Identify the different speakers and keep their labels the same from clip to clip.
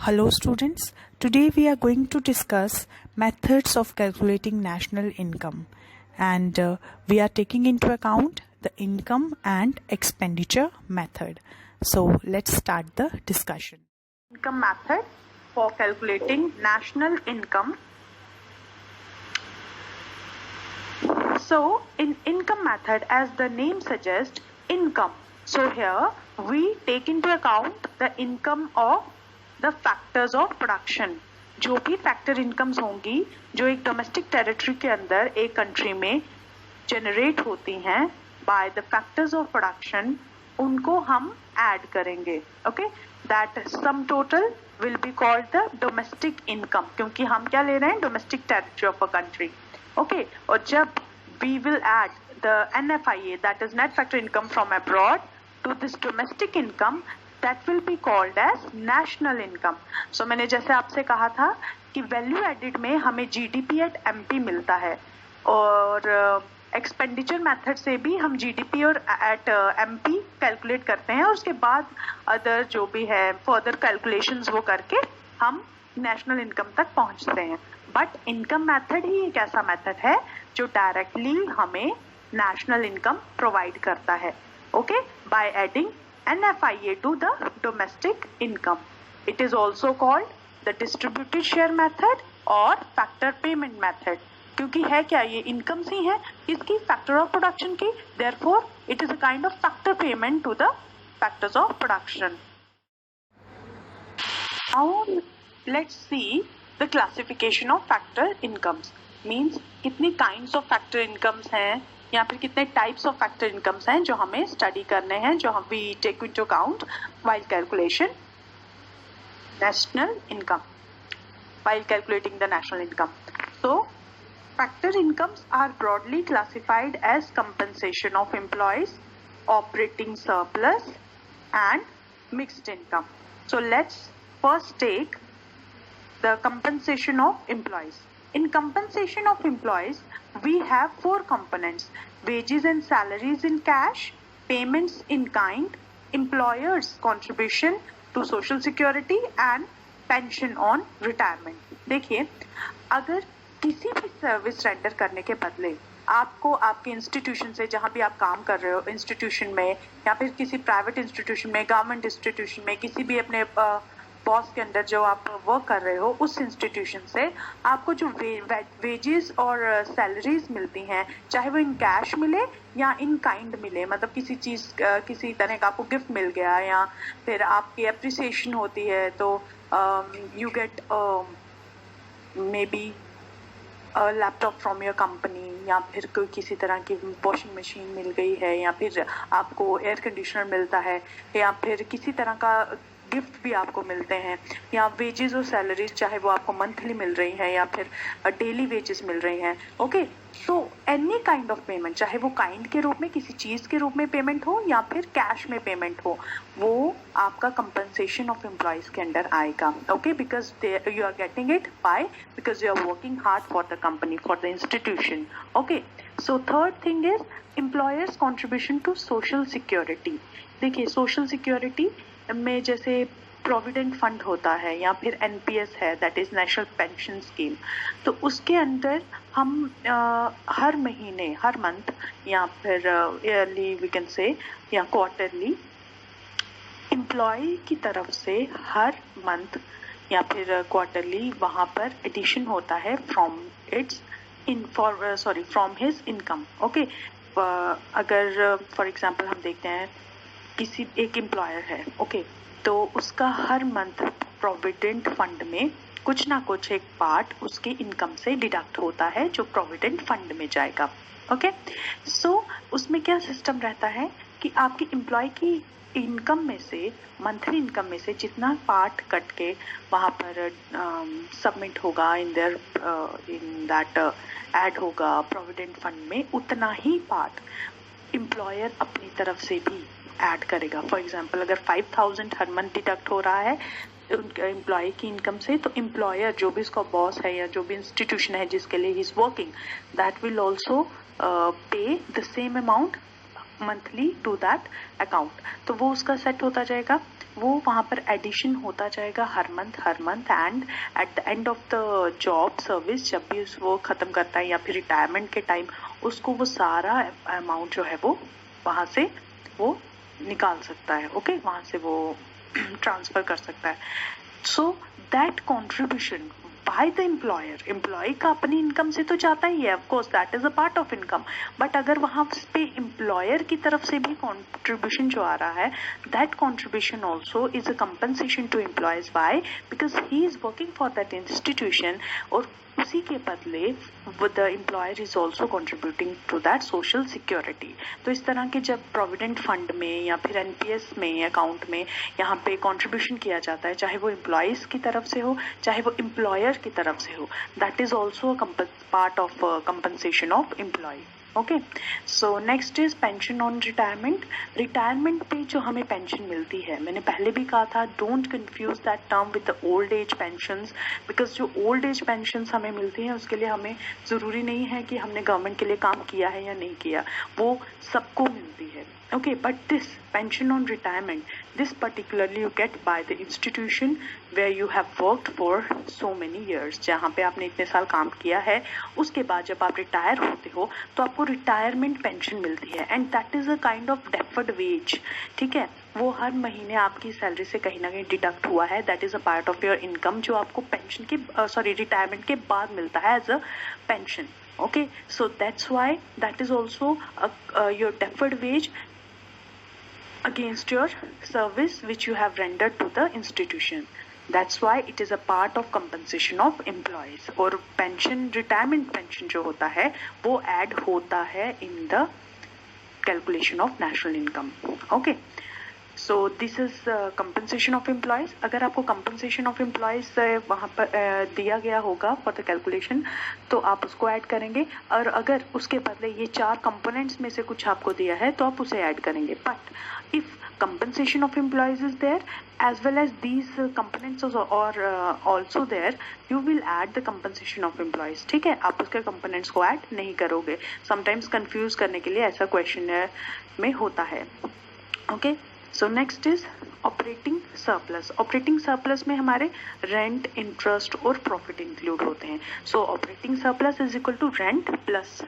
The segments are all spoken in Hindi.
Speaker 1: Hello students, today we are going to discuss methods of calculating national income and we are taking into account the income and expenditure method. So let's start the discussion.
Speaker 2: Income method for calculating national income. So in income method, as the name suggests, income. So here we take into account the income of the factors of production. जो भी फैक्टर इनकम्स होंगी जो एक डोमेस्टिक टेरिटरी के अंदर एक कंट्री में जनरेट होती हैं by the factors of production, उनको हम ऐड करेंगे. Okay, that sum total will be called the domestic income, क्योंकि हम क्या ले रहे हैं, domestic territory of a country. Okay, और जब we will add the NFIA, that is net factor income from abroad, to this domestic income, that will be called as national income. So मैंने जैसे आपसे कहा था कि वैल्यू एडिड में हमें GDP एट MP मिलता है और एक्सपेंडिचर मेथड से भी हम GDP और एट MP कैलकुलेट करते हैं और उसके बाद अदर जो भी है फर्दर कैलकुलेशंस वो करके हम नेशनल इनकम तक पहुंचते हैं. बट इनकम मेथड ही एक ऐसा मेथड है जो डायरेक्टली हमें नेशनल इनकम प्रोवाइड करता है. Okay, by adding NFIA to the domestic income. It is also called the distributed share method or factor payment method. क्योंकि है क्या, ये इनकम ही है इसकी फैक्टर ऑफ प्रोडक्शन की, therefore it is a kind of factor payment to the factors of production. Now let's see the classification of factor incomes. Means कितनी kinds of factor incomes हैं या फिर कितने टाइप्स ऑफ फैक्टर इनकम्स हैं जो हमें स्टडी करने हैं, जो हम we take into account while calculation national income, while calculating the national income. So factor incomes are broadly classified as compensation of employees, operating surplus and mixed income. So let's first take the compensation of employees. In compensation of employees, we have four components: wages and salaries in cash, payments in kind, employers' contribution to social security and pension on retirement. देखिए, अगर किसी भी सर्विस रेंडर करने के बदले आपको आपके इंस्टीट्यूशन से, जहाँ भी आप काम कर रहे हो इंस्टीट्यूशन में या फिर किसी प्राइवेट इंस्टीट्यूशन में, गवर्नमेंट इंस्टीट्यूशन में, किसी भी अपने बॉस के अंदर जो आप वर्क कर रहे हो उस इंस्टीट्यूशन से आपको जो वेजेस और सैलरीज मिलती हैं, चाहे वो इन कैश मिले या इन काइंड मिले, मतलब किसी चीज़ किसी तरह का आपको गिफ्ट मिल गया या फिर आपकी अप्रिसिएशन होती है तो you get may be laptop from your company, या फिर कोई किसी तरह की वॉशिंग मशीन मिल गई है, या फिर आपको एयर कंडीशनर मिलता है, या फिर किसी तरह का गिफ्ट भी आपको मिलते हैं, या वेजेस और सैलरीज चाहे वो आपको मंथली मिल रही हैं या फिर डेली वेजेस मिल रही हैं. Okay, so any kind of payment, चाहे वो काइंड के रूप में किसी चीज़ के रूप में पेमेंट हो या फिर कैश में पेमेंट हो, वो आपका कंपनसेशन ऑफ एम्प्लॉयज़ के अंडर आएगा. Okay, because you are getting it by because you are working hard for the company, for the institution. Okay, so third thing is employers contribution to social security. देखिए, सोशल सिक्योरिटी में जैसे प्रोविडेंट फंड होता है या फिर NPS है, that is national pension scheme, तो उसके अंदर हम हर महीने, हर मंथ या फिर ईयरली वी कैन से या क्वार्टरली एम्प्लॉय की तरफ से हर मंथ या फिर क्वार्टरली वहाँ पर एडिशन होता है from from his income. Okay, अगर फॉर एग्जांपल हम देखते हैं किसी एक एम्प्लॉयर है, ओके, तो उसका हर मंथ प्रोविडेंट फंड में कुछ ना कुछ एक पार्ट उसके इनकम से डिडक्ट होता है जो प्रोविडेंट फंड में जाएगा. ओके, सो उसमें क्या सिस्टम रहता है कि आपकी एम्प्लॉय की इनकम में से, मंथली इनकम में से जितना पार्ट कट के वहाँ पर सबमिट होगा इन दैट ऐड होगा प्रोविडेंट फंड में, उतना ही पार्ट एम्प्लॉयर अपनी तरफ से भी ऐड करेगा. फॉर एग्जांपल, अगर 5,000 हर मंथ डिडक्ट हो रहा है उनके एम्प्लॉय की इनकम से, तो एम्प्लॉयर जो भी उसका बॉस है या जो भी इंस्टीट्यूशन है जिसके लिए he is working, that will also pay the same amount monthly to that account, तो वो उसका सेट होता जाएगा, वो वहाँ पर एडिशन होता जाएगा हर month and at the end of the job service जब भी वो ख़त्म करता है या फिर रिटायरमेंट के टाइम उसको वो सारा अमाउंट जो है वो वहाँ से वो निकाल सकता है, ओके, वहाँ से वो ट्रांसफ़र कर सकता है। So that contribution by the employee का अपनी इनकम से तो जाता ही है, of course that is a part of income, but अगर वहाँ पे एम्प्लॉयर की तरफ से भी कॉन्ट्रीब्यूशन जो आ रहा है, that contribution also is a compensation to employees by because he is working for that institution, और उसी के बदले the employer is also contributing to that social security. तो इस तरह के जब प्रोविडेंट फंड में या फिर एनपीएस में अकाउंट में यहाँ पे कॉन्ट्रीब्यूशन किया जाता है, चाहे वो एम्प्लॉयज़ की तरफ से हो चाहे वो एम्प्लॉयर की तरफ से हो, that is also part of compensation of employee. Okay, so next is pension on retirement. Retirement पे जो हमें पेंशन मिलती है, मैंने पहले भी कहा था don't confuse that term with the old age pensions, because जो ओल्ड एज पेंशंस हमें मिलती हैं उसके लिए हमें ज़रूरी नहीं है कि हमने गवर्नमेंट के लिए काम किया है या नहीं किया, वो सबको मिलती है, okay, but this pension on retirement, this particularly you get by the institution where you have worked for so many years, जहाँ पे आपने इतने साल काम किया है, उसके बाद जब आप रिटायर होते हो तो आपको रिटायरमेंट पेंशन मिलती है, and that is a kind of deferred wage, ठीक है, वो हर महीने आपकी सैलरी से कहीं ना कहीं डिडक्ट हुआ है, that is a part of your income जो आपको पेंशन के रिटायरमेंट के बाद मिलता है as a pension, okay, so that's why that is also your deferred wage against your service which you have rendered to the institution. That's why it is a part of compensation of employees. और pension, retirement pension जो होता है वो add होता है in the calculation of national income. Okay. So this is compensation of employees. अगर आपको compensation of employees वहाँ पर दिया गया होगा for the calculation तो आप उसको ऐड करेंगे, और अगर उसके बदले ये 4 components में से कुछ आपको दिया है तो आप उसे ऐड करेंगे, but if compensation of employees is there as well as these components are also there, you will add the compensation of employees, ठीक है, आप उसके components को ऐड नहीं करोगे, sometimes confuse करने के लिए ऐसा question में होता है, okay. So next is operating surplus. Operating surplus में हमारे रेंट, इंटरेस्ट और प्रॉफिट इंक्लूड होते हैं। So operating surplus is equal to rent plus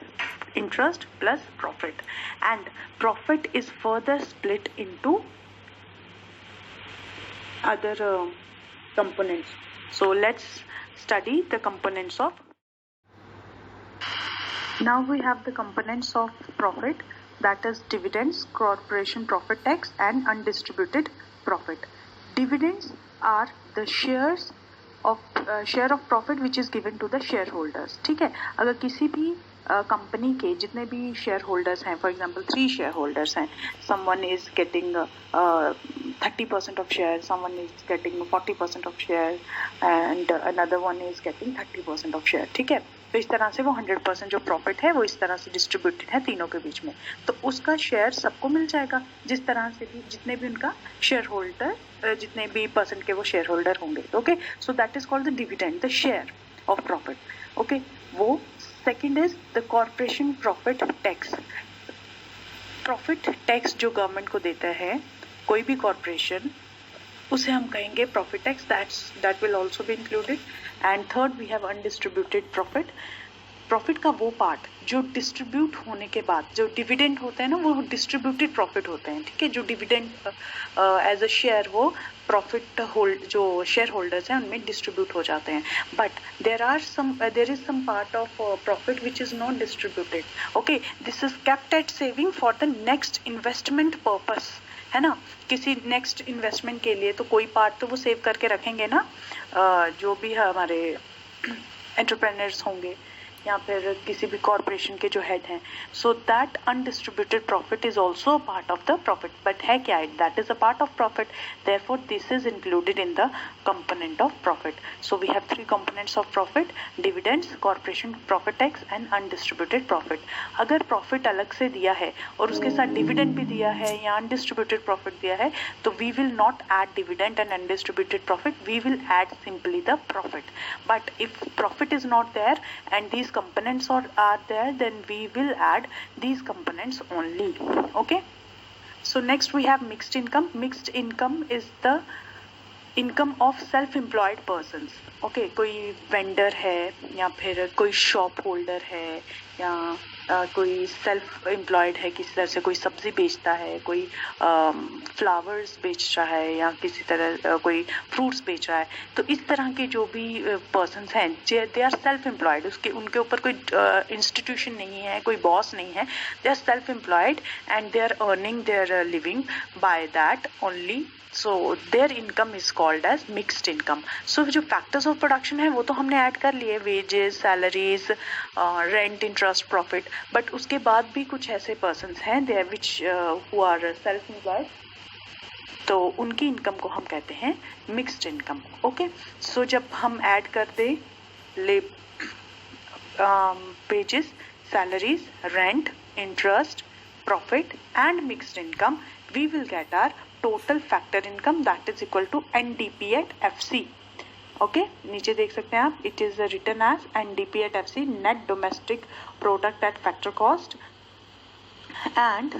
Speaker 2: interest plus profit, and profit is further split into other components. So let's study the components of. Now we have the components of profit, that is dividends, corporation profit tax and undistributed profit. Dividends are the share of profit which is given to the shareholders, ठीक है। अगर किसी भी कंपनी के जितने भी शेयर होल्डर्स हैं, फॉर एग्जांपल 3 शेयर होल्डर्स हैं, someone is getting 30% of share, someone is getting 40% of share and another one is getting 30% of share, ठीक है। तो इस तरह से वो 100% जो प्रॉफिट है वो इस तरह से डिस्ट्रीब्यूटेड है तीनों के बीच में, तो उसका शेयर सबको मिल जाएगा, जिस तरह से भी जितने भी उनका शेयर होल्डर जितने भी परसेंट के वो शेयर होल्डर होंगे, okay. So that is called the dividend, the share of profit, okay. वो second is the corporation profit tax. Profit tax जो गवर्नमेंट को देता है कोई भी कॉर्पोरेशन, उसे हम कहेंगे profit tax, that will also be included. And third we have undistributed profit. Profit का वो पार्ट जो डिस्ट्रीब्यूट होने के बाद जो डिविडेंड होता है ना, वो डिस्ट्रीब्यूटेड प्रॉफिट होते हैं, ठीक है। जो डिविडेंड एज अ शेयर वो प्रॉफिट जो शेयर होल्डर्स हैं उनमें डिस्ट्रीब्यूट हो जाते हैं, but there is some part of profit which is not distributed, okay. This is kept at saving for the next investment purpose, है ना। किसी नेक्स्ट इन्वेस्टमेंट के लिए तो कोई पार्ट तो वो सेव करके रखेंगे ना, जो भी हमारे एंटरप्रेन्योर्स होंगे या फिर किसी भी कॉर्पोरेशन के जो हेड हैं। So that undistributed profit is also part of the profit, but है क्या, that is a part of profit, therefore this is included in the component of profit. So we have 3 components of profit, dividends, corporation profit tax and undistributed profit. अगर प्रॉफिट अलग से दिया है और उसके साथ डिविडेंड भी दिया है या अनडिस्ट्रीब्यूटेड प्रॉफिट दिया है, तो we will not add dividend and undistributed profit, we will add simply the profit. But if profit is not there and these components are there, then we will add these components only. Okay. So next we have mixed income. Mixed income is the income of self employed persons. Okay, कोई वेंडर है या फिर कोई शॉप होल्डर है या कोई सेल्फ एम्प्लॉयड है, किसी तरह से कोई सब्जी बेचता है, कोई फ्लावर्स बेच रहा है या किसी तरह कोई फ्रूट्स बेच रहा है. तो इस तरह के जो भी पर्सनस हैं दे आर सेल्फ एम्प्लॉयड. उनके ऊपर कोई इंस्टीट्यूशन नहीं है, कोई बॉस नहीं है. They are self employed and they are earning their living by that only. So their income is called as mixed income. So जो factors of production है वो तो हमने ऐड कर लिए, wages, salaries, rent, interest, profit. But उसके बाद भी कुछ ऐसे persons हैं there which who are self-employed. तो उनकी इनकम को हम कहते हैं mixed income. Okay. So जब हम ऐड कर दे wages, salaries, rent, interest, profit and mixed income, we will get our total factor income that is equal to NDP at FC. Okay, नीचे देख सकते हैं आप, it is written as NDP at FC, net domestic product at factor cost. And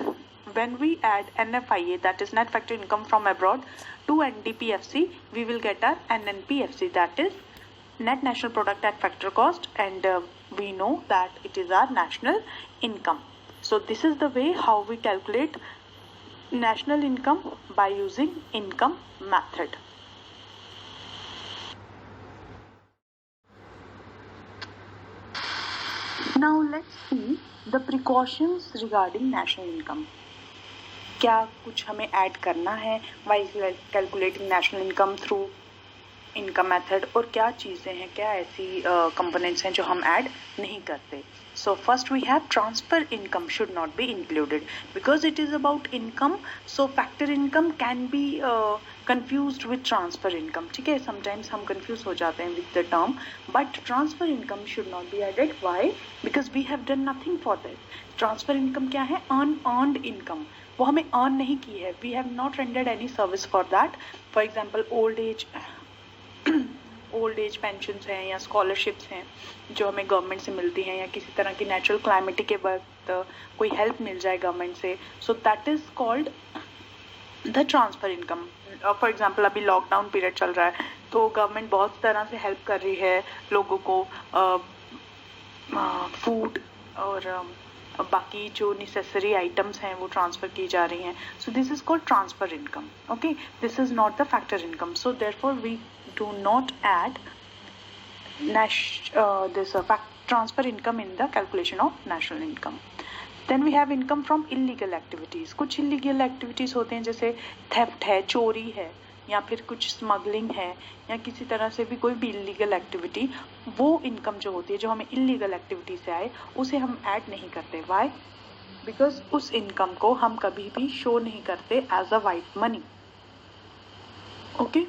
Speaker 2: when we add NFIA, that is net factor income from abroad, to NDPFC, we will get our NNPFC, that is net national product at factor cost, and we know that it is our national income. So this is the way how we calculate national income by using income method. Now let's see the precautions regarding national income. क्या कुछ हमें ऐड करना है while calculating national income through income method, और क्या चीज़ें हैं, क्या ऐसी components हैं जो हम ऐड नहीं करते. So first we have transfer income should not be included because it is about income. So factor income can be confused with transfer income. ठीक है, sometimes हम confuse हो जाते हैं with the term, but transfer income should not be added. Why? Because we have done nothing for that. Transfer income क्या है? Unearned income. वो हमें earn नहीं की है. We have not rendered any service for that. For example, old age pensions हैं या स्कॉलरशिप्स हैं जो हमें गवर्नमेंट से मिलती हैं, या किसी तरह की नेचुरल क्लाइमेटी के वक्त कोई हेल्प मिल जाए गवर्नमेंट से. सो that is called the transfer income. For example अभी लॉकडाउन पीरियड चल रहा है तो गवर्नमेंट बहुत तरह से हेल्प कर रही है लोगों को, फूड और बाकी जो नेसेसरी आइटम्स हैं वो ट्रांसफ़र की जा रही हैं. So this is called transfer income. Okay, this is not the factor income. So therefore we do not add transfer income in the calculation of national income. Then we have income from illegal activities. कुछ illegal activities होते हैं जैसे theft है, चोरी है, या फिर कुछ स्मगलिंग है, या किसी तरह से भी कोई भी इलीगल एक्टिविटी. वो इनकम जो होती है जो हमें इलीगल एक्टिविटी से आए उसे हम ऐड नहीं करते. वाई? बिकॉज उस इनकम को हम कभी भी शो नहीं करते as a white money. Okay,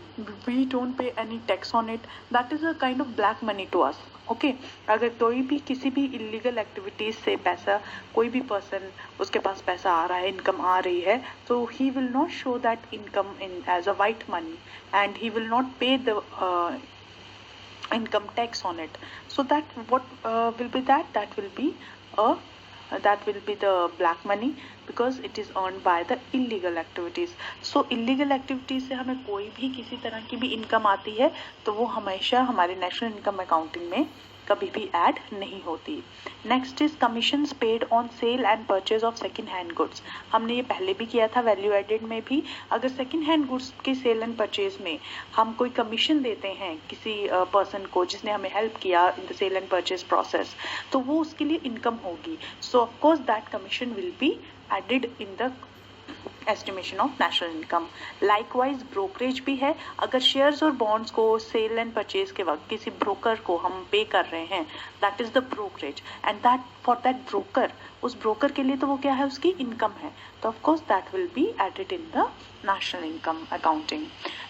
Speaker 2: we don't pay any tax on it. That is a kind of black money to us. Okay, अगर कोई भी किसी भी illegal activities से पैसा, कोई भी person उसके पास पैसा आ रहा है, इनकम आ रही है, तो he will not show that income in as a white money and he will not pay the income tax on it. So that what will be that will be the black money because it is earned by the illegal activities. So illegal activities से हमें कोई भी किसी तरह की भी इनकम आती है तो वो हमेशा हमारे नेशनल इनकम अकाउंटिंग में कभी भी ऐड नहीं होती. Next is commissions paid on sale and purchase of second hand goods. हमने ये पहले भी किया था वैल्यू एडेड में भी. अगर सेकंड हैंड गुड्स के सेल एंड परचेज में हम कोई कमीशन देते हैं किसी पर्सन को जिसने हमें हेल्प किया in the sale and purchase process, तो वो उसके लिए इनकम होगी. So of course that commission will be added in the estimation of national income. Likewise brokerage भी है. अगर शेयर्स और बॉन्ड्स को सेल एंड परचेज के वक्त किसी ब्रोकर को हम पे कर रहे हैं, that is the brokerage and that for that broker, उस ब्रोकर के लिए तो वो क्या है, उसकी इनकम है. तो of course that will be added in the national income accounting.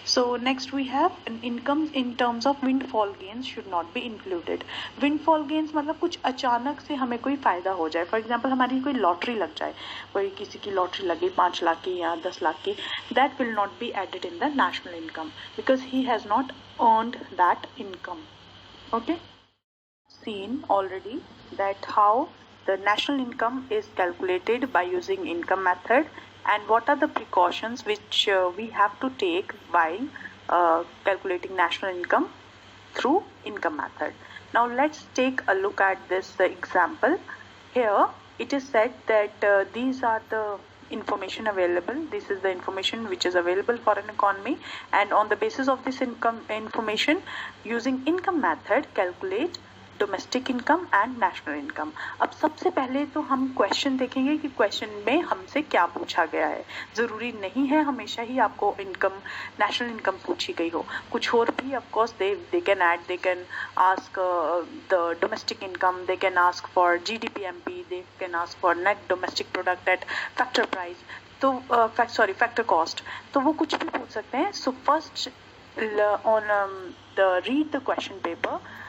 Speaker 2: So next we have income in terms of windfall gains should not be included. Windfall gains मतलब कुछ अचानक से हमें कोई फ़ायदा हो जाए. फॉर एग्जाम्पल हमारी कोई लॉटरी लग जाए, कोई किसी की लॉटरी लगी 5 लाख की या 10 लाख की, that will not be added in the national income because he has not earned that income. Okay, seen already that how the national income is calculated by using income method and what are the precautions which we have to take while calculating national income through income method. Now let's take a look at this example. Here it is said that these are the information available. This is the information which is available for an economy, and on the basis of this information, using income method, calculate domestic income and national income. अब सबसे पहले तो हम क्वेश्चन देखेंगे कि क्वेश्चन में हमसे क्या पूछा गया है. जरूरी नहीं है हमेशा ही आपको इनकम नेशनल इनकम पूछी गई हो, कुछ और भी of course they can add, they can ask the domestic income, they can ask for जीडीपीएमपी, they can ask for net domestic product at factor price, तो फैक्टर कॉस्ट, तो वो कुछ भी पूछ सकते हैं. So first on the read the question paper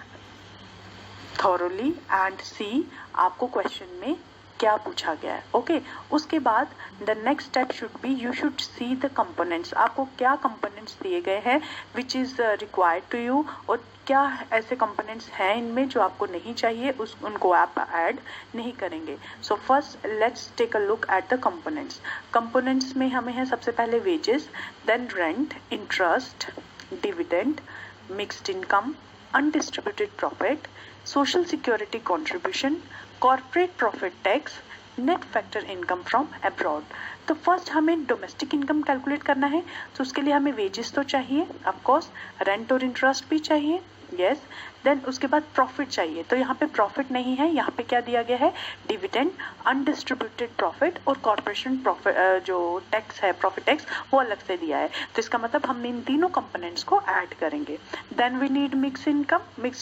Speaker 2: thoroughly and see आपको क्वेश्चन में क्या पूछा गया है. ओके, उसके बाद the next step should be you should see the components. आपको क्या कंपोनेंट्स दिए गए हैं which is required to you, और क्या ऐसे कंपोनेंट्स हैं इनमें जो आपको नहीं चाहिए, उनको आप ऐड नहीं करेंगे. So first let's take a look at the components. Components में हमें है सबसे पहले wages, then rent, interest, dividend, mixed income, undistributed profit, social security contribution, corporate profit tax, net factor income from abroad. तो फर्स्ट हमें डोमेस्टिक इनकम कैलकुलेट करना है, तो उसके लिए हमें वेजेस तो चाहिए, ऑफ कोर्स रेंट और इंटरेस्ट भी चाहिए, यस. देन उसके बाद प्रॉफिट चाहिए, तो यहाँ पे प्रॉफिट नहीं है, यहाँ पे क्या दिया गया है, डिविडेंड, अनडिस्ट्रीब्यूटेड प्रॉफिट और कॉर्पोरेशन प्रॉफिट जो टैक्स है, प्रॉफिट टैक्स, वो अलग से दिया है. तो इसका मतलब हम इन तीनों कंपोनेंट्स को ऐड करेंगे. Then we need mixed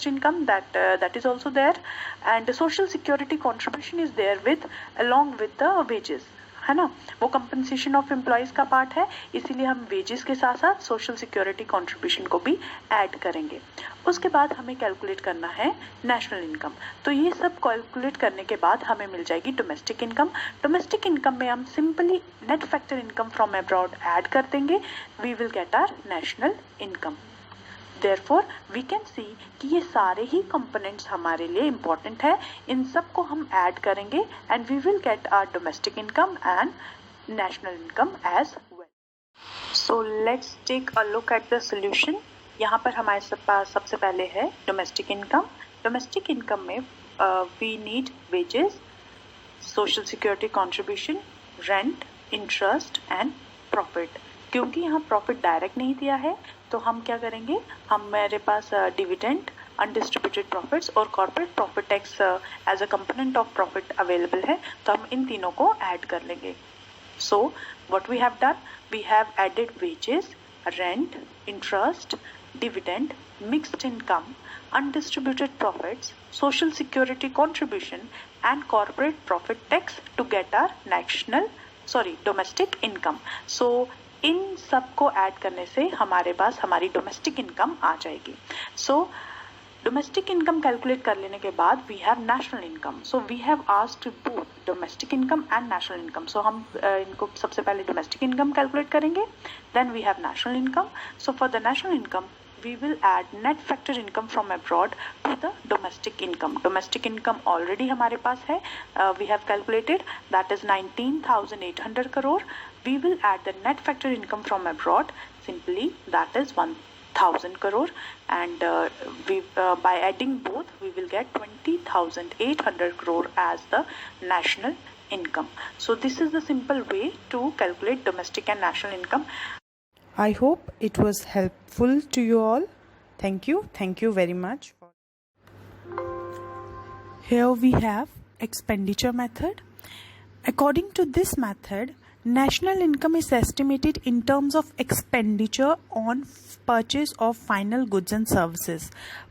Speaker 2: income that is also there, and social security contribution is there with along with the wages, है ना, वो कंपनसेशन ऑफ एम्प्लॉयज का पार्ट है, इसीलिए हम वेजेस के साथ साथ सोशल सिक्योरिटी कंट्रीब्यूशन को भी ऐड करेंगे. उसके बाद हमें कैलकुलेट करना है नेशनल इनकम. तो ये सब कैलकुलेट करने के बाद हमें मिल जाएगी डोमेस्टिक इनकम. डोमेस्टिक इनकम में हम simply net factor income from abroad add कर देंगे, we will get our national income. Therefore, we can see कि ये सारे ही components हमारे लिए important है, इन सब को हम ऐड करेंगे and we will get our domestic income and national income as well. So let's take a look at the solution. यहाँ पर हमारे पास सबसे पहले है domestic income. Domestic income में we need wages, social security contribution, rent, interest and profit. क्योंकि यहाँ प्रॉफिट डायरेक्ट नहीं दिया है, तो हम क्या करेंगे, हमारे पास डिविडेंड, अनडिस्ट्रीब्यूटेड प्रॉफिट्स और corporate profit tax as a component of profit available है, तो हम इन तीनों को ऐड कर लेंगे. So what we have done, we have added wages, rent, interest, dividend, mixed income, undistributed profits, social security contribution and corporate profit tax to get our domestic income. So इन सब को ऐड करने से हमारे पास हमारी डोमेस्टिक इनकम आ जाएगी. सो डोमेस्टिक इनकम कैलकुलेट कर लेने के बाद we have national income. So we have asked both domestic income and national income. So हम इनको सबसे पहले डोमेस्टिक इनकम कैलकुलेट करेंगे, then we have national income. So for the national income we will add net factor income from abroad to the domestic income. Domestic income already हमारे पास है, we have calculated that is 19,800 crore. We will add the net factor income from abroad simply, that is 1,000 crore, and by adding both we will get 20,800 crore as the national income. So this is the simple way to calculate domestic and national income.
Speaker 1: I hope it was helpful to you all. Thank you very much. Here we have expenditure method. According to this method, national income is estimated in terms of expenditure on purchase of final goods and services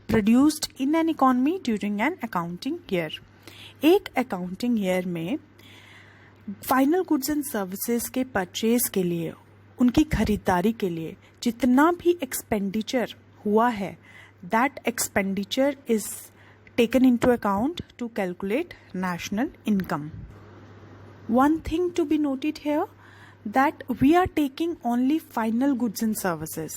Speaker 1: produced in an economy during an accounting year. एक accounting year में final goods and services के purchase के लिए, उनकी खरीदारी के लिए जितना भी एक्सपेंडिचर हुआ है, that expenditure is taken into account to calculate national income. One thing to be noted here, that we are taking only final goods and services.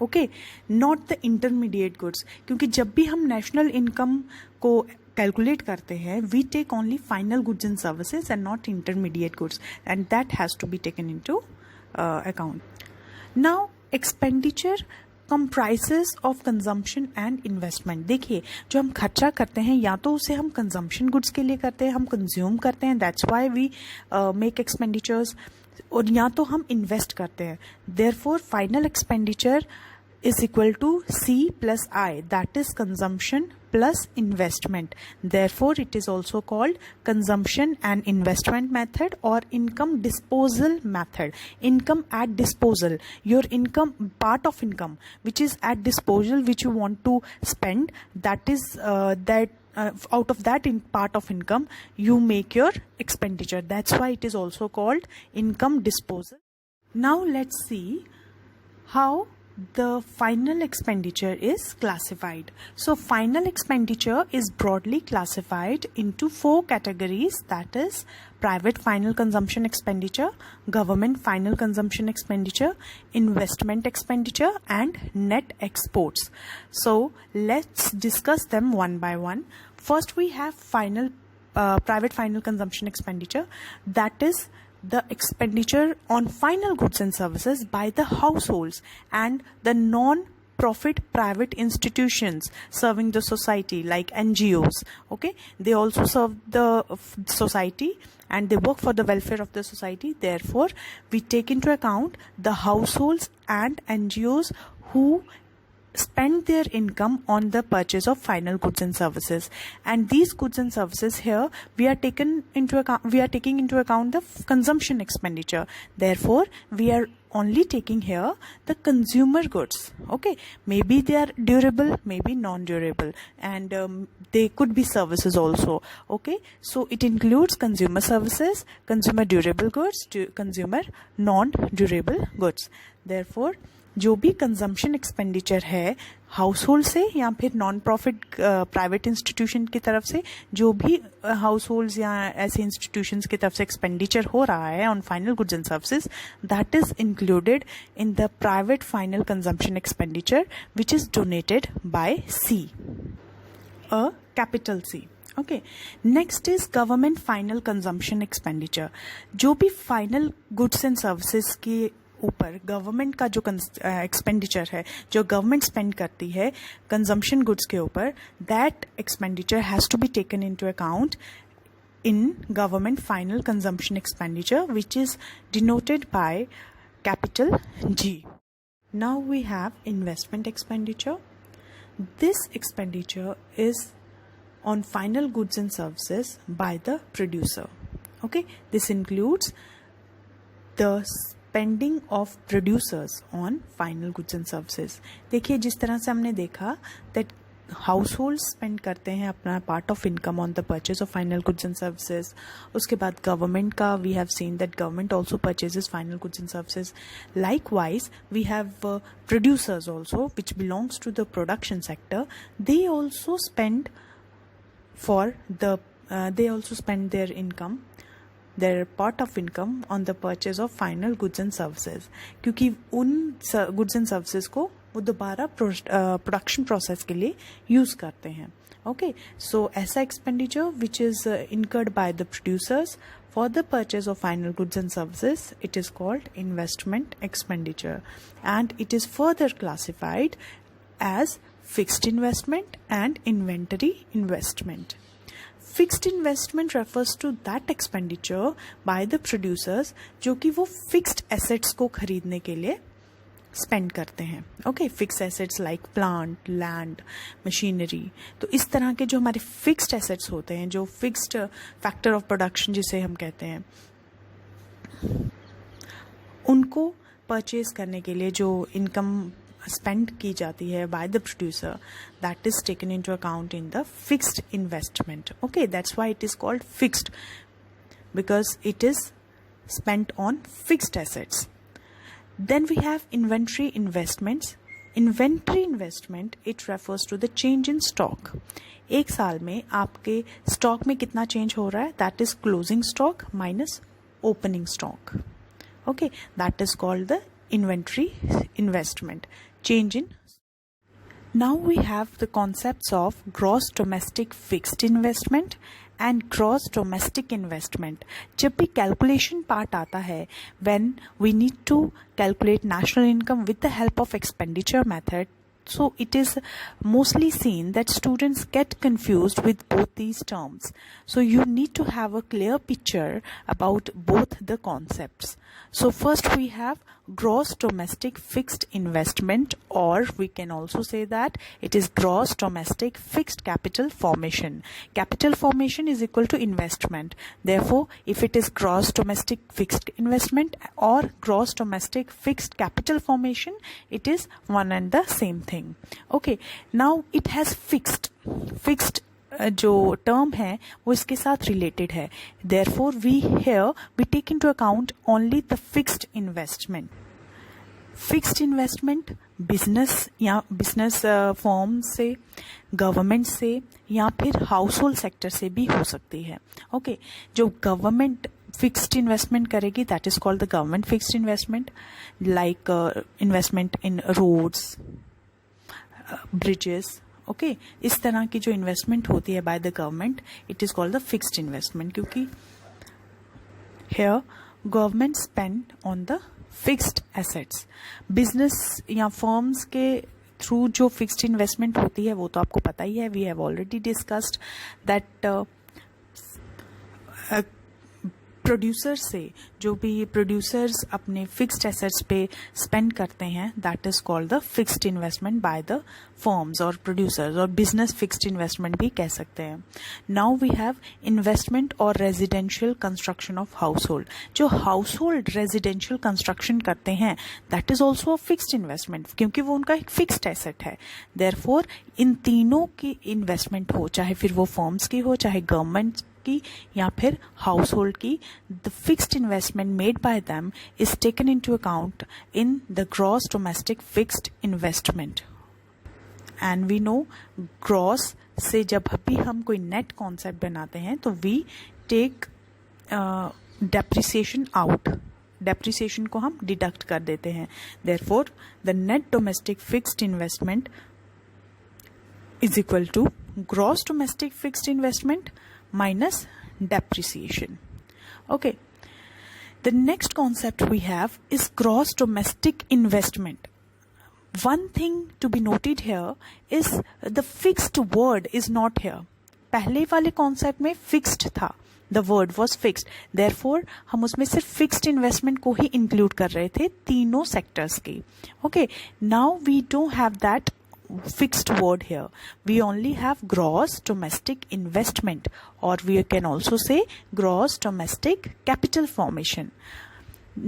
Speaker 1: Okay, not the intermediate goods, क्योंकि जब भी हम नेशनल इनकम को कैलकुलेट करते हैं we take only final goods and services and not intermediate goods, and that has to be taken into account. Now expenditure comprises of consumption and investment. देखिए, जो हम खर्चा करते हैं या तो उसे हम कंजम्पशन गुड्स के लिए करते हैं, हम कंज्यूम करते हैं, that's why we make expenditures, और या तो हम इन्वेस्ट करते हैं. Therefore final expenditure is equal to C plus I, that is consumption plus investment. Therefore, it is also called consumption and investment method or income disposal method. Income at disposal. Your income, part of income which is at disposal, which you want to spend, that is out of that part of income you make your expenditure. That's why it is also called income disposal. Now let's see how the final expenditure is classified. So final expenditure is broadly classified into 4 categories, that is private final consumption expenditure, government final consumption expenditure, investment expenditure and net exports. So let's discuss them one by one. First we have private final consumption expenditure, that is the expenditure on final goods and services by the households and the non-profit private institutions serving the society like NGOs. Okay, they also serve the society and they work for the welfare of the society. Therefore, we take into account the households and NGOs who spend their income on the purchase of final goods and services, and these goods and services here we are taking into account the consumption expenditure. Therefore, we are only taking here the consumer goods. Okay, maybe they are durable, maybe non-durable, and they could be services also. Okay, so it includes consumer services, consumer durable goods, consumer non-durable goods. Therefore, जो भी कंजम्पशन एक्सपेंडिचर है हाउस होल्ड से या फिर नॉन प्रॉफिट प्राइवेट इंस्टीट्यूशन की तरफ से, जो भी हाउस होल्ड्स या ऐसे इंस्टीट्यूशंस की तरफ से एक्सपेंडिचर हो रहा है on final goods and services, that is included in the private final consumption expenditure which is donated by C, a capital C. Okay, next is government final consumption expenditure. जो भी फाइनल गुड्स एंड सर्विसेज के ऊपर गवर्नमेंट का जो एक्सपेंडिचर है, जो गवर्नमेंट स्पेंड करती है कंजम्पशन गुड्स के ऊपर, that expenditure has to be taken into account in government final consumption expenditure, which is denoted by capital G. Now we have investment expenditure. This expenditure is on final goods and services by the producer. Okay, this includes the spending of producers on final goods and services. देखिए, जिस तरह से हमने देखा that households spend करते हैं अपना part of income on the purchase of final goods and services. उसके बाद government का we have seen that government also purchases final goods and services. Likewise, we have producers also, which belongs to the production sector. They also spend their income, their part of income on the purchase of final goods and services, क्योंकि उन goods and services को वो दोबारा प्रोडक्शन प्रोसेस के लिए यूज करते हैं. ओके, सो ऐसा expenditure which is incurred by the producers for the purchase of final goods and services, it is called investment expenditure, and it is further classified as fixed investment and inventory investment. Fixed investment refers to that expenditure by the producers जो कि वो fixed assets को खरीदने के लिए स्पेंड करते हैं. Okay, fix assets like plant, land, machinery. तो इस तरह के जो हमारे फिक्स्ड एसेट्स होते हैं, जो फिक्स्ड फैक्टर ऑफ प्रोडक्शन जिसे हम कहते हैं, उनको परचेज करने के लिए जो इनकम स्पेंड की जाती है by the producer, that is taken into account in the fixed investment. Okay, that's why it is called fixed, because it is spent on fixed assets. Then we have inventory investments. Inventory investment, it refers to the change in stock. एक साल में आपके स्टॉक में कितना चेंज हो रहा है, that is closing stock minus opening stock. Okay, that is called the inventory investment. change in. Now we have the concepts of gross domestic fixed investment and gross domestic investment. जब भी calculation part आता है, when we need to calculate national income with the help of expenditure method, so it is mostly seen that students get confused with both these terms. So you need to have a clear picture about both the concepts. So first we have gross domestic fixed investment, or we can also say that it is gross domestic fixed capital formation. Capital formation is equal to investment. Therefore, if it is gross domestic fixed investment or gross domestic fixed capital formation, it is one and the same thing. Okay, now it has fixed जो टर्म है वो इसके साथ रिलेटेड है. Therefore we here we take into account only the fixed investment. Fixed investment business या बिजनेस फॉर्म से, गवर्नमेंट से या फिर हाउस होल्ड सेक्टर से भी हो सकती है. ओके, जो गवर्नमेंट फिक्स्ड इन्वेस्टमेंट करेगी that is called the government fixed investment, like investment in roads, bridges. Okay, इस तरह की जो इन्वेस्टमेंट होती है by the government, it is called the fixed investment, क्योंकि here government spend on the fixed assets. Business या फर्म्स के थ्रू जो फिक्स्ड इन्वेस्टमेंट होती है वो तो आपको पता ही है. We have already discussed that producers से, जो भी प्रोड्यूसर्स अपने फिक्स्ड एसेट्स पे स्पेंड करते हैं, that is called the fixed investment by the firms और प्रोड्यूसर्स, और बिजनेस फिक्स्ड इन्वेस्टमेंट भी कह सकते हैं. नाउ वी हैव इन्वेस्टमेंट और residential construction of house hold. जो हाउस होल्ड रेजिडेंशियल कंस्ट्रक्शन करते हैं that is also a fixed investment, क्योंकि वो उनका एक फिक्स्ड एसेट है. देयरफॉर इन तीनों की इन्वेस्टमेंट हो, चाहे फिर वो फर्म्स की हो, चाहे गवर्नमेंट की या फिर हाउस होल्ड की, the fixed investment made by them is taken into account in the gross domestic fixed investment. And we know gross से जब भी हम कोई नेट कॉन्सेप्ट बनाते हैं तो we take depreciation out. Depreciation को हम डिडक्ट कर देते हैं. Therefore the net domestic fixed investment is equal to gross domestic fixed investment minus depreciation. Okay, the next concept we have is gross domestic investment. One thing to be noted here is the fixed word is not here. पहले वाले concept में fixed था, the word was fixed. Therefore हम उसमें सिर्फ fixed investment को ही include कर रहे थे तीनों sectors की. Okay, now we don't have that fixed word here. We only have gross domestic investment, or we can also say gross domestic capital formation.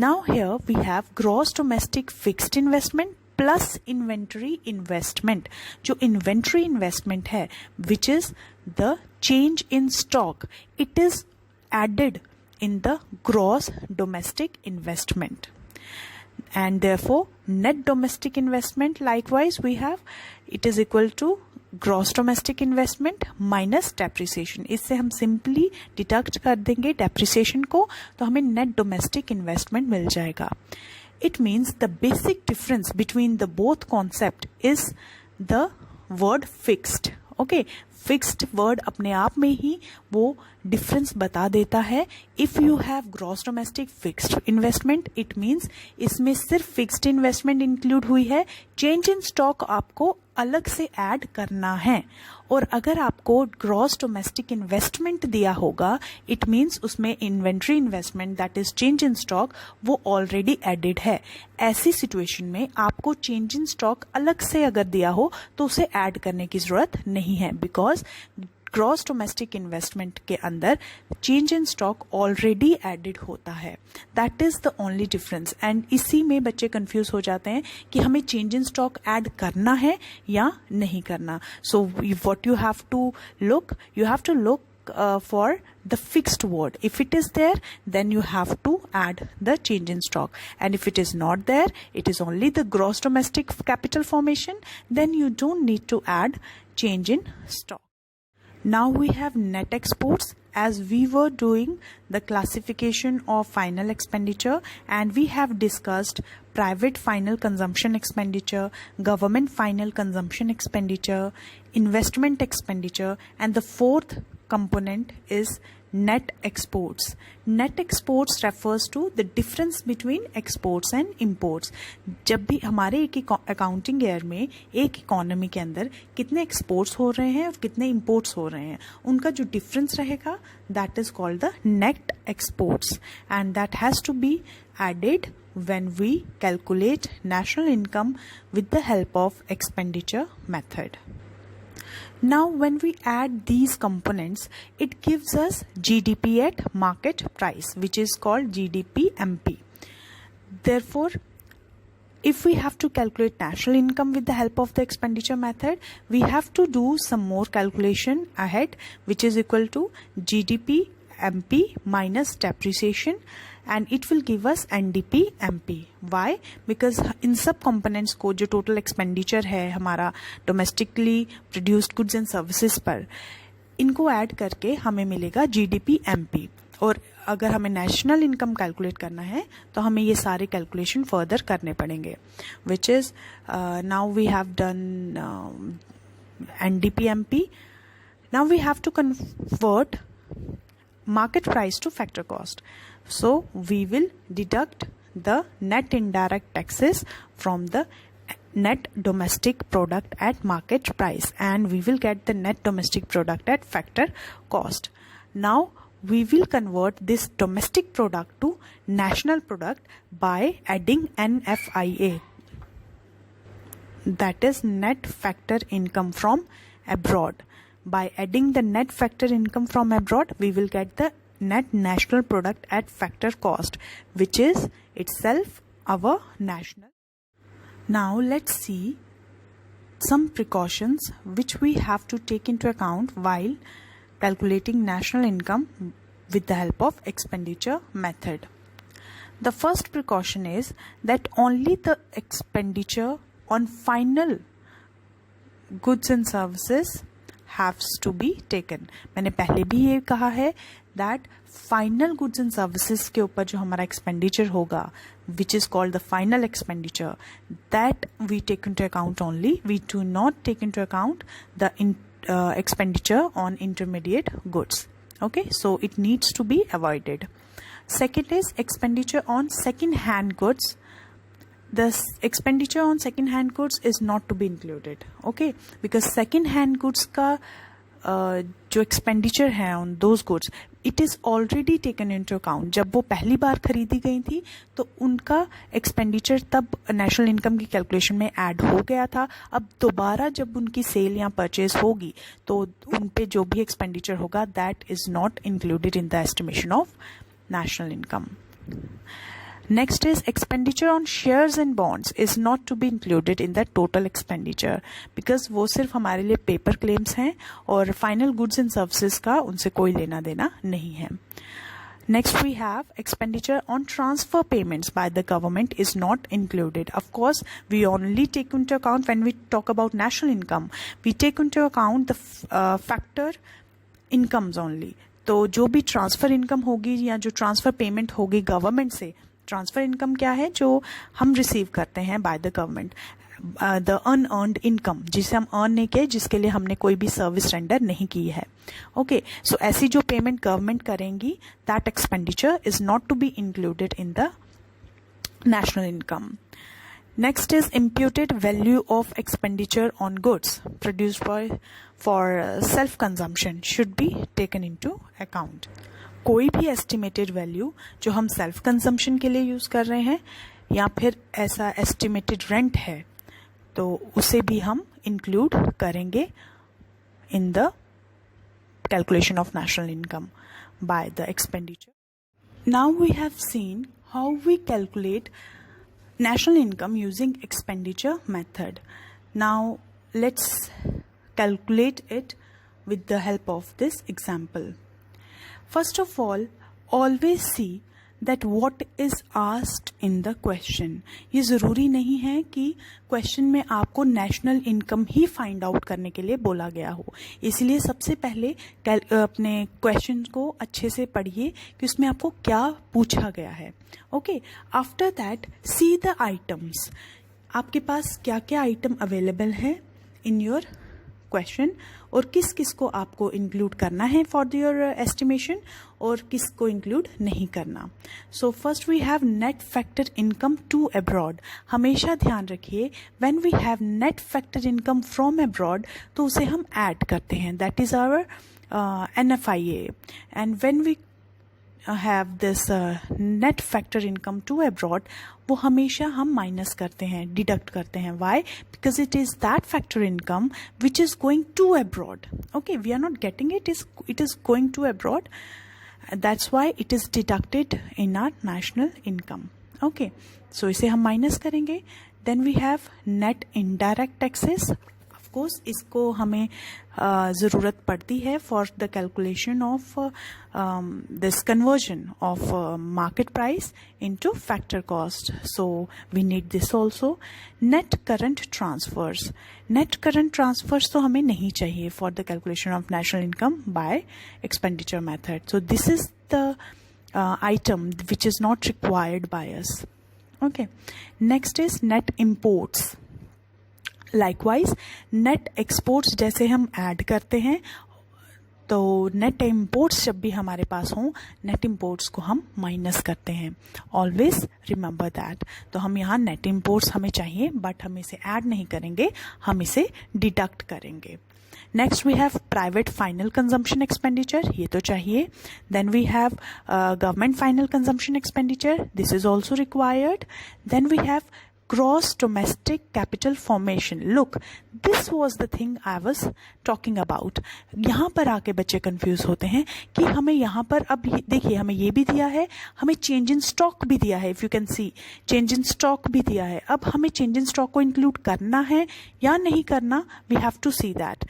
Speaker 1: Now here we have gross domestic fixed investment plus inventory investment. जो inventory investment है, which is the change in stock, it is added in the gross domestic investment. And therefore net domestic investment likewise we have, it is equal to gross domestic investment minus depreciation. इससे हम simply deduct कर देंगे depreciation को, तो हमें net domestic investment मिल जाएगा. It means the basic difference between the both concept is the word fixed. Okay, fixed word अपने आप में ही वो डिफरेंस बता देता है. If you have gross domestic fixed investment, it means इसमें सिर्फ फिक्स्ड इन्वेस्टमेंट इंक्लूड हुई है, चेंज इन स्टॉक आपको अलग से ऐड करना है. और अगर आपको ग्रॉस डोमेस्टिक इन्वेस्टमेंट दिया होगा, इट मीन्स उसमें inventory investment that is change in stock वो ऑलरेडी एडेड है. ऐसी सिचुएशन में आपको चेंज इन स्टॉक अलग से अगर दिया हो तो उसे ऐड करने की जरूरत नहीं है, बिकॉज ग्रॉस डोमेस्टिक इन्वेस्टमेंट के अंदर change in stock already added होता है. That is the only difference. एंड इसी में बच्चे कंफ्यूज हो जाते हैं कि हमें चेंज इन स्टॉक ऐड करना है या नहीं करना. So what you have to look, you have to look for the fixed word. If it is there, then you have to add the change in stock. And if it is not there, it is only the gross domestic capital formation, then you don't need to add change in stock. Now we have net exports, as we were doing the classification of final expenditure, and we have discussed private final consumption expenditure, government final consumption expenditure, investment expenditure, and the fourth component is net exports. Net exports refers to the difference between exports and imports. जब भी हमारे एक अकाउंटिंग ईयर में एक इकोनॉमी के अंदर कितने एक्सपोर्ट्स हो रहे हैं और कितने इंपोर्ट्स हो रहे हैं, उनका जो डिफरेंस रहेगा that is called the net exports, and that has to be added when we calculate national income with the help of expenditure method. Now when we add these components, it gives us GDP at market price, which is called GDP-MP. Therefore, if we have to calculate national income with the help of the expenditure method, we have to do some more calculation ahead, which is equal to GDP-MP minus depreciation, and it will give us NDP-MP. Why? Because इन सब components को जो total expenditure है हमारा domestically produced goods and services पर, इनको add करके हमें मिलेगा GDP-MP. और अगर हमें national income calculate करना है तो हमें ये सारे calculation further करने पड़ेंगे, which is now we have done NDP-MP. Now we have to convert market price to factor cost. So we will deduct the net indirect taxes from the net domestic product at market price, and we will get the net domestic product at factor cost. Now we will convert this domestic product to national product by adding NFIA, that is net factor income from abroad. By adding the net factor income from abroad, we will get the net national product at factor cost, which is itself our national. Now let's see some precautions which we have to take into account while calculating national income with the help of expenditure method. The first precaution is that only the expenditure on final goods and services has to be taken. मैंने पहले भी ये कहा है that final goods and services के ऊपर जो हमारा expenditure होगा, which is called the final expenditure, that we take into account only. We do not take into account the expenditure on intermediate goods. Okay, so it needs to be avoided. Second is expenditure on second hand goods. The expenditure on second hand goods is not to be included, okay, because second hand goods का जो expenditure है on those goods, it is already taken into account. जब वो पहली बार खरीदी गई थी तो उनका expenditure तब national income की calculation में add हो गया था. अब दोबारा जब उनकी sale या purchase होगी तो उन पे जो भी expenditure होगा that is not included in the estimation of national income. Next is expenditure on shares and bonds is not to be included in the total expenditure, because वो सिर्फ हमारे लिए paper claims हैं और final goods and services का उनसे कोई लेना देना नहीं है. Next we have expenditure on transfer payments by the government is not included. Of course, we only take into account when we talk about national income, we take into account the factor incomes only. तो जो भी ट्रांसफर इनकम होगी या जो ट्रांसफर पेमेंट होगी गवर्नमेंट से, ट्रांसफर इनकम क्या है, जो हम रिसीव करते हैं bye the government, the unearned income जिसे हम अर्न नहीं किए, जिसके लिए हमने कोई भी सर्विस रेंडर नहीं की है. ओके, सो ऐसी जो पेमेंट गवर्नमेंट करेंगी, that expenditure is not to be included in the national income. Next is imputed value of expenditure on goods produced for self-consumption should be taken into account. कोई भी estimated value जो हम self-consumption के लिए use कर रहे हैं या फिर ऐसा estimated rent है तो उसे भी हम include करेंगे in the calculation of national income by the expenditure. Now we have seen how we calculate national income using expenditure method. Now let's calculate it with the help of this example. First of all, always see that what is asked in the question. ये ज़रूरी नहीं है कि क्वेश्चन में आपको नेशनल इनकम ही फाइंड आउट करने के लिए बोला गया हो, इसलिए सबसे पहले अपने क्वेश्चन को अच्छे से पढ़िए कि उसमें आपको क्या पूछा गया है. Okay, after that see the items. आपके पास क्या क्या आइटम अवेलेबल है इन योर क्वेश्चन और किस किस को आपको इंक्लूड करना है फॉर योर एस्टिमेशन और किस को इंक्लूड नहीं करना. So first we have net factor income to abroad. हमेशा ध्यान रखिए when we have net factor income from abroad तो उसे हम ऐड करते हैं, that is our NFIA. And when we have this net factor income to abroad वो हमेशा हम माइनस करते हैं, डिडक्ट करते हैं. Why? Because it is that factor income which is going to abroad. Okay, we are not getting it is going to abroad. That's why it is deducted in our national income. Okay, so इसे हम माइनस करेंगे. Then we have net indirect taxes. Course इसको हमें ज़रूरत पड़ती है for the calculation of this conversion of market price into factor cost. So we need this also. Net current transfers. Net current transfers तो हमें नहीं चाहिए for the calculation of national income by expenditure method. So this is the item which is not required by us. Okay, next is net imports. Likewise net exports जैसे हम ऐड करते हैं तो नेट इम्पोर्ट्स जब भी हमारे पास हों नेट इम्पोर्ट्स को हम माइनस करते हैं. Always remember that. तो हम यहाँ नेट इम्पोर्ट्स हमें चाहिए बट हम इसे ऐड नहीं करेंगे, हम इसे डिडक्ट करेंगे. Next we have private final consumption expenditure. ये तो चाहिए. Then we have government final consumption expenditure. This is also required. Then we have gross domestic capital formation. Look, this was the thing I was talking about. यहाँ पर आके बच्चे कंफ्यूज होते हैं कि हमें यहाँ पर अब देखिए हमें ये भी दिया है, हमें चेंज इन स्टॉक भी दिया है. If you can see change in stock भी दिया है. अब हमें चेंज इन स्टॉक को इंक्लूड करना है या नहीं करना, we have to see that.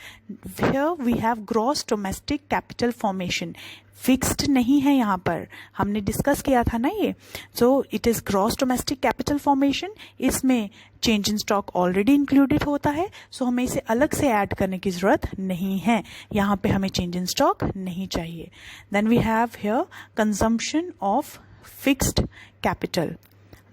Speaker 1: Here we have gross domestic capital formation. Fixed नहीं है यहाँ पर, हमने डिस्कस किया था ना ये. So it is gross domestic capital formation. इसमें change in stock already included होता है, सो हमें इसे अलग से ऐड करने की जरूरत नहीं है. यहाँ पे हमें चेंज इन स्टॉक नहीं चाहिए. Then we have here consumption of fixed capital.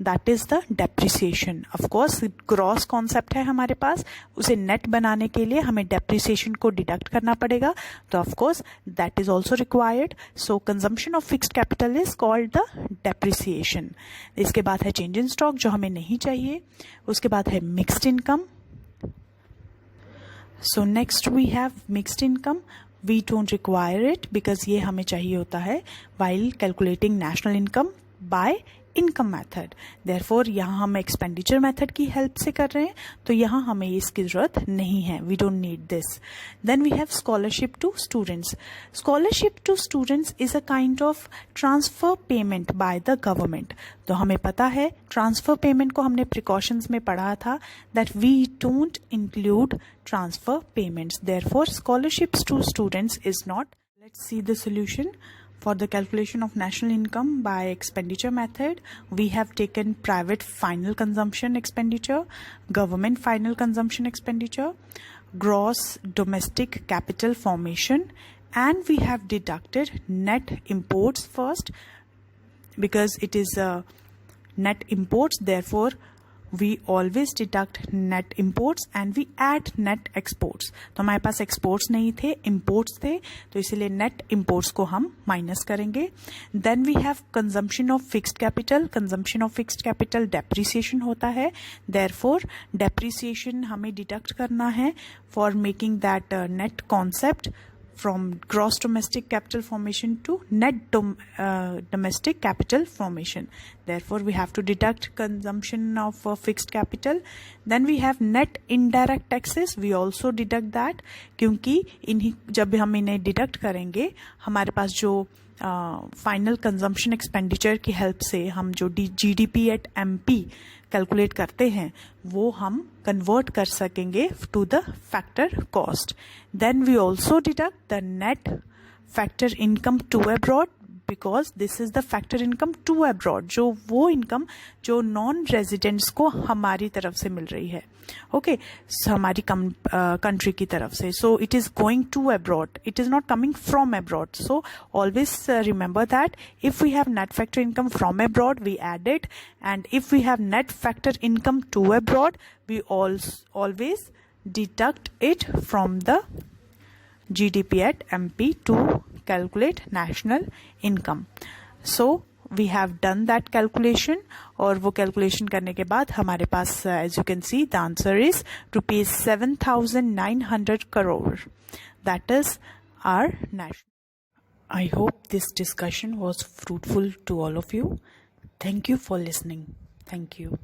Speaker 1: That is the depreciation. Of course gross concept है हमारे पास, उसे नेट बनाने के लिए हमें डेप्रिसिएशन को डिडक्ट करना पड़ेगा. तो of course that is also required. So consumption of fixed capital is called the depreciation. इसके बाद है चेंज इन स्टॉक जो हमें नहीं चाहिए. उसके बाद है mixed income. So next we have mixed income. We don't require it because ये हमें चाहिए होता है while calculating national income by income method. Therefore यहाँ हम एक्सपेंडिचर मेथड की हेल्प से कर रहे हैं तो यहाँ हमें इसकी जरूरत नहीं है. We don't need this. Then we have scholarship to students. Scholarship to students is a kind of transfer payment by the government. तो हमें पता है ट्रांसफर पेमेंट को हमने प्रिकॉशंस में पढ़ा था that we don't include transfer payments. Therefore scholarships to students is not. Let's see the solution. For the calculation of national income by expenditure method, we have taken private final consumption expenditure, government final consumption expenditure, gross domestic capital formation, and we have deducted net imports first because it is net imports. Therefore, we always deduct net imports and we add net exports. तो हमारे पास exports नहीं थे, imports थे, तो इसीलिए net imports को हम minus करेंगे. Then we have consumption of fixed capital. Consumption of fixed capital depreciation होता है. Therefore, depreciation हमें deduct करना है for making that net concept from gross domestic capital formation to net domestic capital formation. Therefore, we have to deduct consumption of fixed capital. Then we have net indirect taxes. We also deduct that क्योंकि इन्हीं जब हम इन्हें deduct करेंगे हमारे पास जो फाइनल कंजम्पशन एक्सपेंडिचर की हेल्प से हम जो GDP एट MP कैलकुलेट करते हैं वो हम कन्वर्ट कर सकेंगे to the factor cost. Then we also deduct the net factor income to abroad because this is the factor income to abroad, जो वो इनकम जो नॉन रेजिडेंट्स को हमारी तरफ से मिल रही है, ओके, हमारी कंट्री की तरफ से. So it is going to abroad, it is not coming from abroad. So always remember that if we have net factor income from abroad, we add it, and if we have net factor income to abroad, we always deduct it from the GDP at MP to calculate national income. So we have done that calculation, और वो calculation करने के बाद हमारे पास as you can see the answer is rupees 7,900 crore. That is our national. I hope this discussion was fruitful to all of you. Thank you for listening. Thank you.